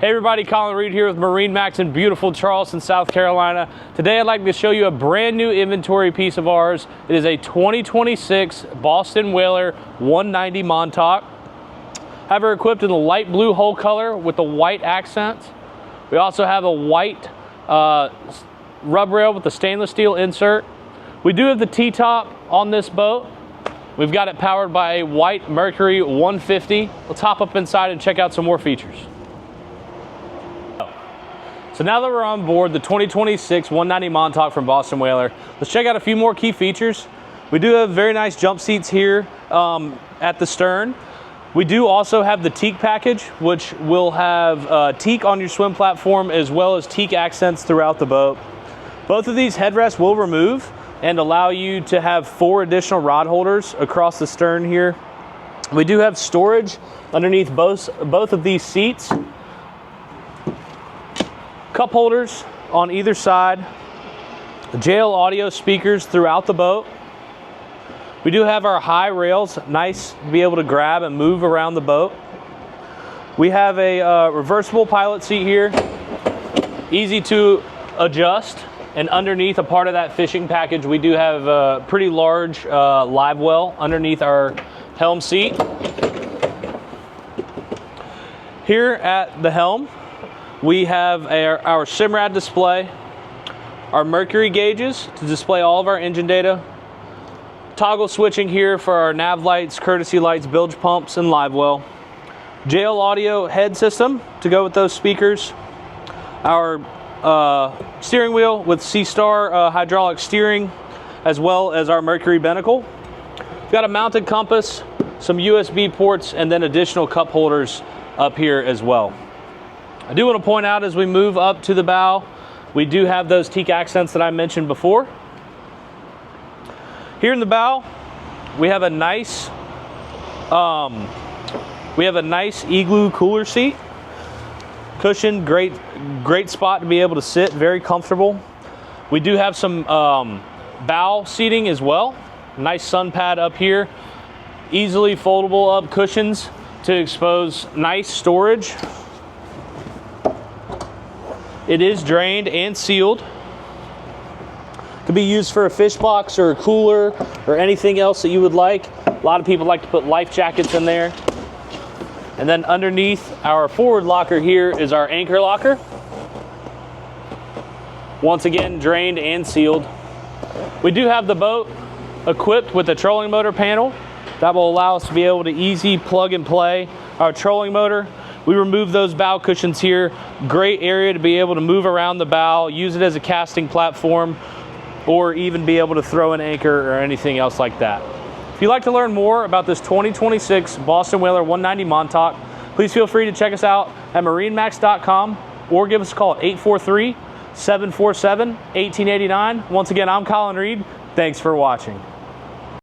Hey everybody, Colin Reed here with MarineMax in beautiful Charleston, South Carolina. Today I'd like to show you a brand new inventory piece of ours. It is a 2026 Boston Whaler 190 Montauk. Have her equipped in the light blue hull color with the white accents. We also have a white rub rail with the stainless steel insert. We do have the T-top on this boat. We've got it powered by a white Mercury 150. Let's hop up inside and check out some more features. So now that we're on board the 2026 190 Montauk from Boston Whaler, let's check out a few more key features. We do have very nice jump seats here at the stern. We do also have the teak package, which will have teak on your swim platform as well as teak accents throughout the boat. Both of these headrests will remove and allow you to have 4 additional rod holders across the stern here. We do have storage underneath both of these seats. Cup holders on either side, JL audio speakers throughout the boat. We do have our high rails, nice to be able to grab and move around the boat. We have a reversible pilot seat here, easy to adjust, and underneath a part of that fishing package, we do have a pretty large live well underneath our helm seat. Here at the helm, we have our Simrad display, our mercury gauges to display all of our engine data, toggle switching here for our nav lights, courtesy lights, bilge pumps, and live well, JL audio head system to go with those speakers, our steering wheel with C-Star hydraulic steering, as well as our mercury binnacle. We've got a mounted compass, some USB ports, and then additional cup holders up here as well. I do want to point out as we move up to the bow, we do have those teak accents that I mentioned before. Here in the bow, we have a nice igloo cooler seat. Cushion, great spot to be able to sit, very comfortable. We do have some bow seating as well. Nice sun pad up here. Easily foldable up cushions to expose nice storage. It is drained and sealed. Could be used for a fish box or a cooler or anything else that you would like. A lot of people like to put life jackets in there. And then underneath our forward locker here is our anchor locker. Once again, drained and sealed. We do have the boat equipped with a trolling motor panel that will allow us to be able to easy plug and play our trolling motor. We remove those bow cushions here. Great area to be able to move around the bow, use it as a casting platform, or even be able to throw an anchor or anything else like that. If you'd like to learn more about this 2026 Boston Whaler 190 Montauk, please feel free to check us out at marinemax.com or give us a call at 843-747-1889. Once again, I'm Colin Reed. Thanks for watching.